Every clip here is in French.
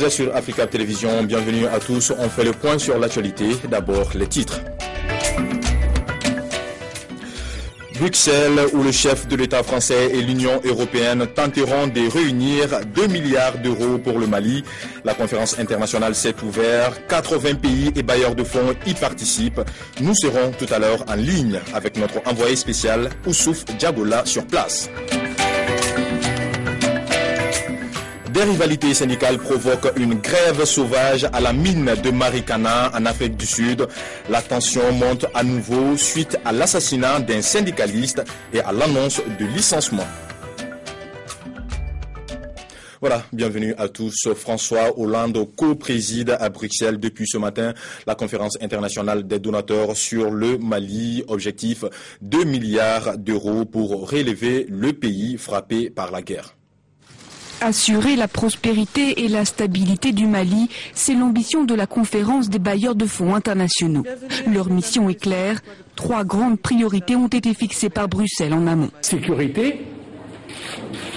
Vous êtes sur Africa Télévision, bienvenue à tous. On fait le point sur l'actualité. D'abord, les titres. Bruxelles, où le chef de l'État français et l'Union européenne tenteront de réunir 2 milliards d'euros pour le Mali. La conférence internationale s'est ouverte. 80 pays et bailleurs de fonds y participent. Nous serons tout à l'heure en ligne avec notre envoyé spécial Oussouf Diagola sur place. Des rivalités syndicales provoquent une grève sauvage à la mine de Marikana en Afrique du Sud. La tension monte à nouveau suite à l'assassinat d'un syndicaliste et à l'annonce de licenciement. Voilà, bienvenue à tous. François Hollande co-préside à Bruxelles depuis ce matin la conférence internationale des donateurs sur le Mali. Objectif 2 milliards d'euros pour relever le pays frappé par la guerre. Assurer la prospérité et la stabilité du Mali, c'est l'ambition de la conférence des bailleurs de fonds internationaux. Leur mission est claire. 3 grandes priorités ont été fixées par Bruxelles en amont. Sécurité,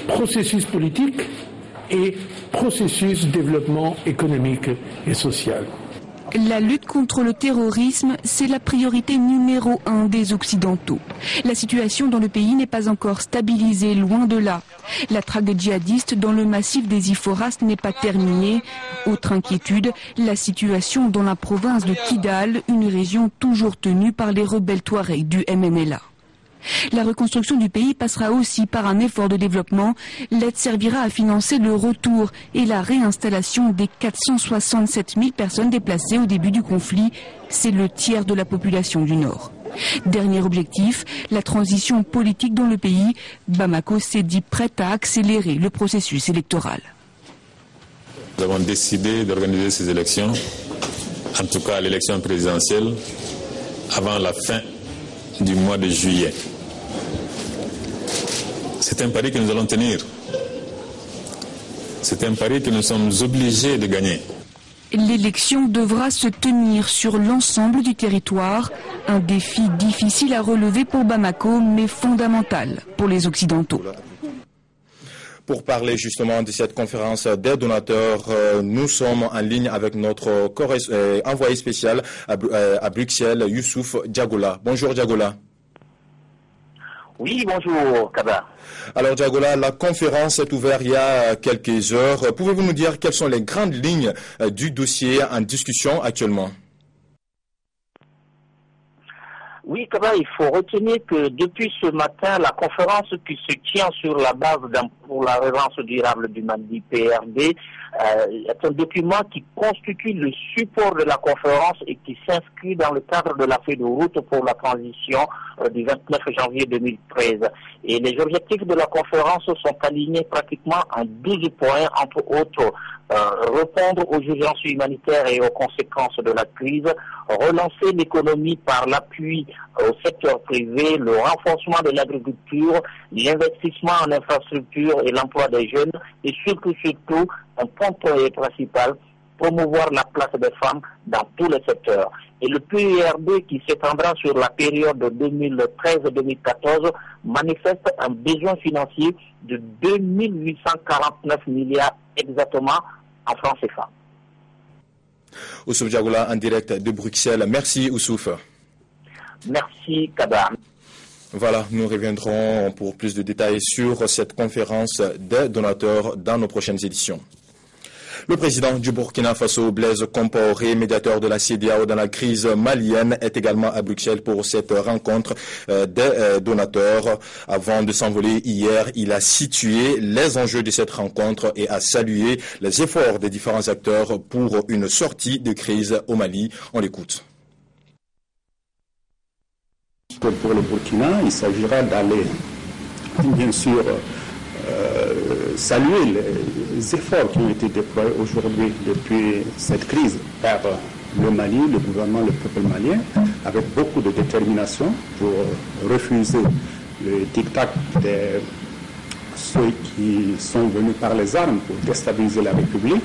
processus politique et processus développement économique et social. La lutte contre le terrorisme, c'est la priorité numéro 1 des Occidentaux. La situation dans le pays n'est pas encore stabilisée, loin de là. La traque des djihadistes dans le massif des Iforas n'est pas terminée. Autre inquiétude, la situation dans la province de Kidal, une région toujours tenue par les rebelles Touaregs du MNLA. La reconstruction du pays passera aussi par un effort de développement. L'aide servira à financer le retour et la réinstallation des 467 000 personnes déplacées au début du conflit. C'est le tiers de la population du Nord. Dernier objectif, la transition politique dans le pays. Bamako s'est dit prête à accélérer le processus électoral. Nous avons décidé d'organiser ces élections, en tout cas l'élection présidentielle, avant la fin du mois de juillet. C'est un pari que nous allons tenir. C'est un pari que nous sommes obligés de gagner. L'élection devra se tenir sur l'ensemble du territoire. Un défi difficile à relever pour Bamako, mais fondamental pour les Occidentaux. Pour parler justement de cette conférence des donateurs, nous sommes en ligne avec notre envoyé spécial à Bruxelles, Youssouf Diagola. Bonjour Diagola. Oui, bonjour Kaba. Alors Diagola, la conférence est ouverte il y a quelques heures. Pouvez-vous nous dire quelles sont les grandes lignes du dossier en discussion actuellement? Oui, Kaba, il faut retenir que depuis ce matin, la conférence qui se tient sur la base pour la relance durable du Mali PRD est un document qui constitue le support de la conférence et qui s'inscrit dans le cadre de la feuille de route pour la transition du 29 janvier 2013. Et les objectifs de la conférence sont alignés pratiquement en 12 points, entre autres répondre aux urgences humanitaires et aux conséquences de la crise, relancer l'économie par l'appui au secteur privé, le renforcement de l'agriculture, l'investissement en infrastructure et l'emploi des jeunes, et surtout, un point principal, promouvoir la place des femmes dans tous les secteurs. Et le PRD qui s'étendra sur la période de 2013-2014 manifeste un besoin financier de 2 849 milliards exactement en francs CFA. Oussouf Diagola en direct de Bruxelles. Merci Oussouf. Merci Kaba. Voilà, nous reviendrons pour plus de détails sur cette conférence des donateurs dans nos prochaines éditions. Le président du Burkina Faso, Blaise Compaoré, médiateur de la CEDEAO dans la crise malienne, est également à Bruxelles pour cette rencontre des donateurs. Avant de s'envoler hier, il a situé les enjeux de cette rencontre et a salué les efforts des différents acteurs pour une sortie de crise au Mali. On l'écoute. Pour le Burkina, il s'agira d'aller, bien sûr, saluer les efforts qui ont été déployés aujourd'hui depuis cette crise par le Mali, le gouvernement, le peuple malien, avec beaucoup de détermination pour refuser le diktat de ceux qui sont venus par les armes pour déstabiliser la République,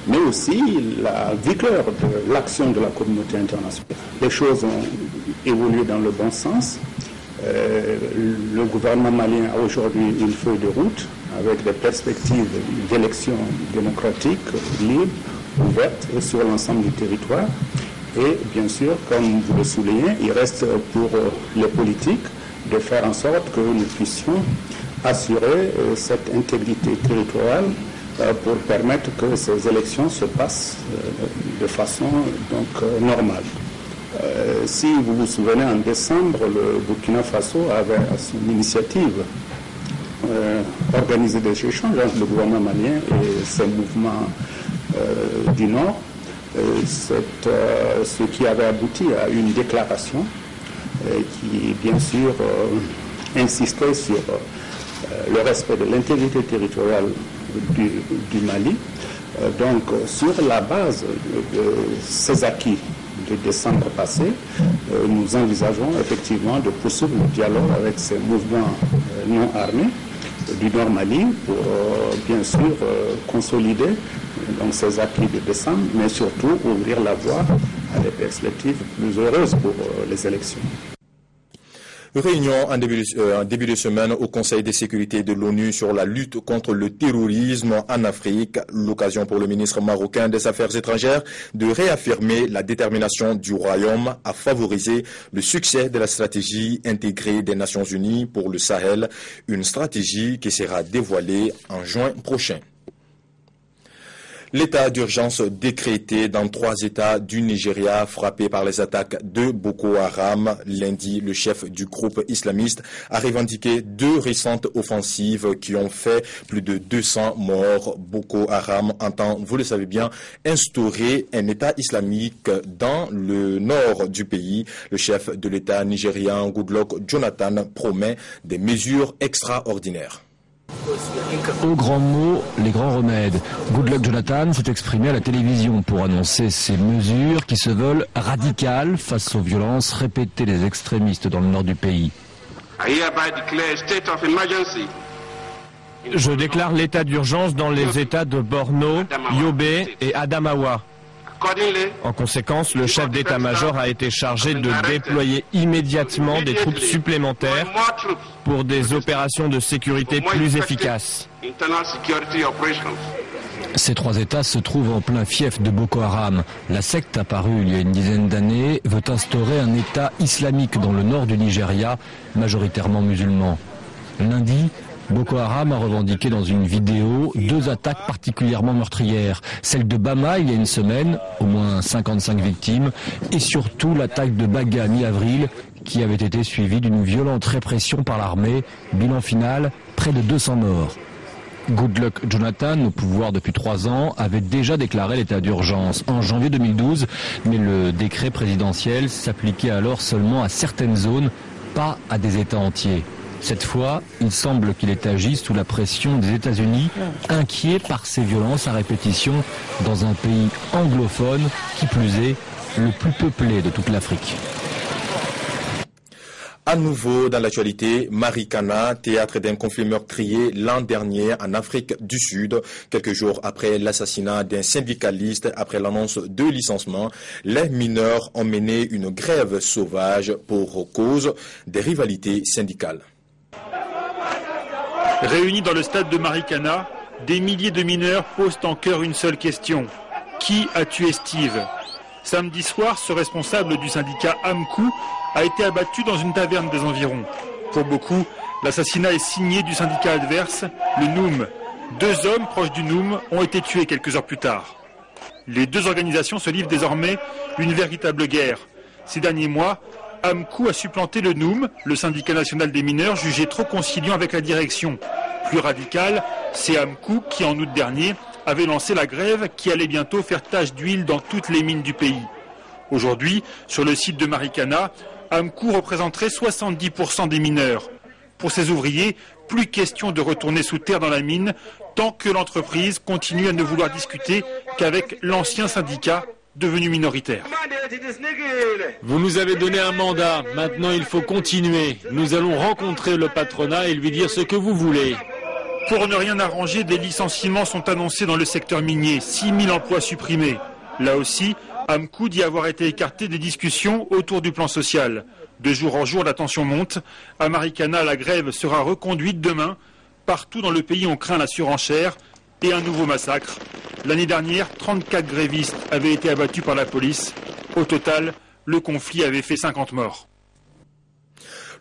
mais aussi la vigueur de l'action de la communauté internationale. Les choses ont évolué dans le bon sens. Le gouvernement malien a aujourd'hui une feuille de route avec des perspectives d'élections démocratiques, libres, ouvertes sur l'ensemble du territoire. Et bien sûr, comme vous le soulignez, il reste pour les politiques de faire en sorte que nous puissions assurer cette intégrité territoriale pour permettre que ces élections se passent de façon normale. Si vous vous souvenez, en décembre, le Burkina Faso avait à son initiative organisé des échanges entre le gouvernement malien et ses mouvements du Nord, ce qui avait abouti à une déclaration qui, bien sûr, insistait sur le respect de l'intégrité territoriale du Mali. Donc, sur la base de ces acquis de décembre passé, nous envisageons effectivement de poursuivre le dialogue avec ces mouvements non armés du Nord Mali pour bien sûr consolider donc, ces acquis de décembre, mais surtout ouvrir la voie à des perspectives plus heureuses pour les élections. Réunion en début de semaine au Conseil de sécurité de l'ONU sur la lutte contre le terrorisme en Afrique. L'occasion pour le ministre marocain des Affaires étrangères de réaffirmer la détermination du Royaume à favoriser le succès de la stratégie intégrée des Nations Unies pour le Sahel, une stratégie qui sera dévoilée en juin prochain. L'état d'urgence décrété dans 3 États du Nigeria frappés par les attaques de Boko Haram. Lundi, le chef du groupe islamiste a revendiqué 2 récentes offensives qui ont fait plus de 200 morts. Boko Haram entend, vous le savez bien, instaurer un État islamique dans le nord du pays. Le chef de l'État nigérian, Goodluck Jonathan, promet des mesures extraordinaires. Aux grands mots, les grands remèdes. Goodluck Jonathan s'est exprimé à la télévision pour annoncer ces mesures qui se veulent radicales face aux violences répétées des extrémistes dans le nord du pays. Je déclare l'état d'urgence dans les États de Borno, Yobe et Adamawa. En conséquence, le chef d'état-major a été chargé de déployer immédiatement des troupes supplémentaires pour des opérations de sécurité plus efficaces. Ces 3 États se trouvent en plein fief de Boko Haram. La secte apparue il y a une dizaine d'années veut instaurer un État islamique dans le nord du Nigeria, majoritairement musulman. Lundi, Boko Haram a revendiqué dans une vidéo 2 attaques particulièrement meurtrières. Celle de Bama il y a une semaine, au moins 55 victimes, et surtout l'attaque de Baga mi-avril qui avait été suivie d'une violente répression par l'armée. Bilan final, près de 200 morts. Goodluck Jonathan, au pouvoir depuis 3 ans, avait déjà déclaré l'état d'urgence en janvier 2012, mais le décret présidentiel s'appliquait alors seulement à certaines zones, pas à des États entiers. Cette fois, il semble qu'il ait agi sous la pression des États-Unis, inquiets par ces violences à répétition dans un pays anglophone, qui plus est, le plus peuplé de toute l'Afrique. À nouveau dans l'actualité, Marikana, théâtre d'un conflit meurtrier l'an dernier en Afrique du Sud. Quelques jours après l'assassinat d'un syndicaliste, après l'annonce de licenciement, les mineurs ont mené une grève sauvage pour cause des rivalités syndicales. Réunis dans le stade de Marikana, des milliers de mineurs posent en chœur une seule question. Qui a tué Steve ? Samedi soir, ce responsable du syndicat AMCU a été abattu dans une taverne des environs. Pour beaucoup, l'assassinat est signé du syndicat adverse, le NUM. 2 hommes proches du NUM ont été tués quelques heures plus tard. Les 2 organisations se livrent désormais une véritable guerre. Ces derniers mois, AMCU a supplanté le NUM, le syndicat national des mineurs, jugé trop conciliant avec la direction. Plus radical, c'est AMCU qui, en août dernier, avait lancé la grève qui allait bientôt faire tache d'huile dans toutes les mines du pays. Aujourd'hui, sur le site de Marikana, AMCU représenterait 70% des mineurs. Pour ces ouvriers, plus question de retourner sous terre dans la mine, tant que l'entreprise continue à ne vouloir discuter qu'avec l'ancien syndicat devenu minoritaire. Vous nous avez donné un mandat, maintenant il faut continuer. Nous allons rencontrer le patronat et lui dire ce que vous voulez. Pour ne rien arranger, des licenciements sont annoncés dans le secteur minier, 6 000 emplois supprimés. Là aussi, Amcou dit avoir été écarté des discussions autour du plan social. De jour en jour, la tension monte. À Marikana, la grève sera reconduite demain. Partout dans le pays, on craint la surenchère et un nouveau massacre. L'année dernière, 34 grévistes avaient été abattus par la police. Au total, le conflit avait fait 50 morts.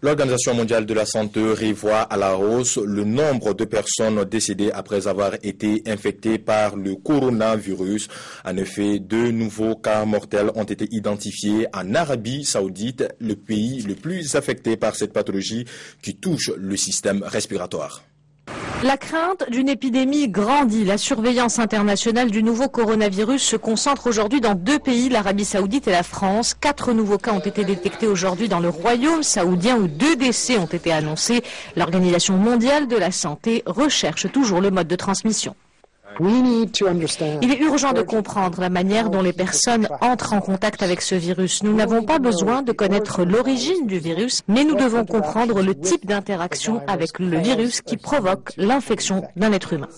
L'Organisation mondiale de la santé revoit à la hausse le nombre de personnes décédées après avoir été infectées par le coronavirus. En effet, 2 nouveaux cas mortels ont été identifiés en Arabie Saoudite, le pays le plus affecté par cette pathologie qui touche le système respiratoire. La crainte d'une épidémie grandit. La surveillance internationale du nouveau coronavirus se concentre aujourd'hui dans 2 pays, l'Arabie Saoudite et la France. 4 nouveaux cas ont été détectés aujourd'hui dans le Royaume saoudien où 2 décès ont été annoncés. L'Organisation mondiale de la santé recherche toujours le mode de transmission. Il est urgent de comprendre la manière dont les personnes entrent en contact avec ce virus. Nous n'avons pas besoin de connaître l'origine du virus, mais nous devons comprendre le type d'interaction avec le virus qui provoque l'infection d'un être humain.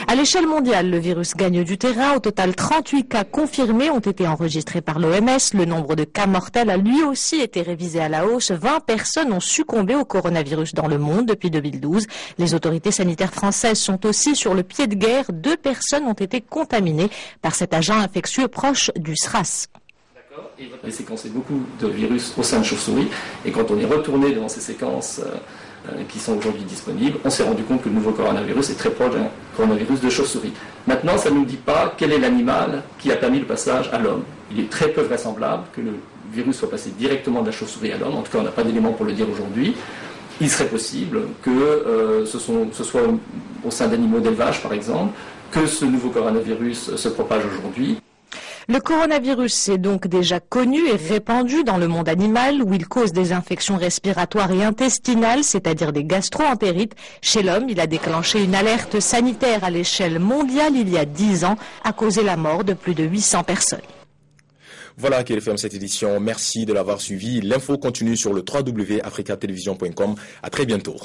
À l'échelle mondiale, le virus gagne du terrain. Au total, 38 cas confirmés ont été enregistrés par l'OMS. Le nombre de cas mortels a lui aussi été révisé à la hausse. 20 personnes ont succombé au coronavirus dans le monde depuis 2012. Les autorités sanitaires françaises sont aussi sur le pied de guerre. 2 personnes ont été contaminées par cet agent infectieux proche du SRAS. Il a séquencé beaucoup de virus au sein de chauves-souris. Et quand on est retourné devant ces séquences qui sont aujourd'hui disponibles, on s'est rendu compte que le nouveau coronavirus est très proche d'un coronavirus de chauve-souris. Maintenant, ça ne nous dit pas quel est l'animal qui a permis le passage à l'homme. Il est très peu vraisemblable que le virus soit passé directement de la chauve-souris à l'homme. En tout cas, on n'a pas d'éléments pour le dire aujourd'hui. Il serait possible que ce soit au sein d'animaux d'élevage, par exemple, que ce nouveau coronavirus se propage aujourd'hui. Le coronavirus est donc déjà connu et répandu dans le monde animal où il cause des infections respiratoires et intestinales, c'est-à-dire des gastro-entérites. Chez l'homme, il a déclenché une alerte sanitaire à l'échelle mondiale il y a 10 ans, a causé la mort de plus de 800 personnes. Voilà qui ferme cette édition. Merci de l'avoir suivi. L'info continue sur le www.africatelevision.com. À très bientôt.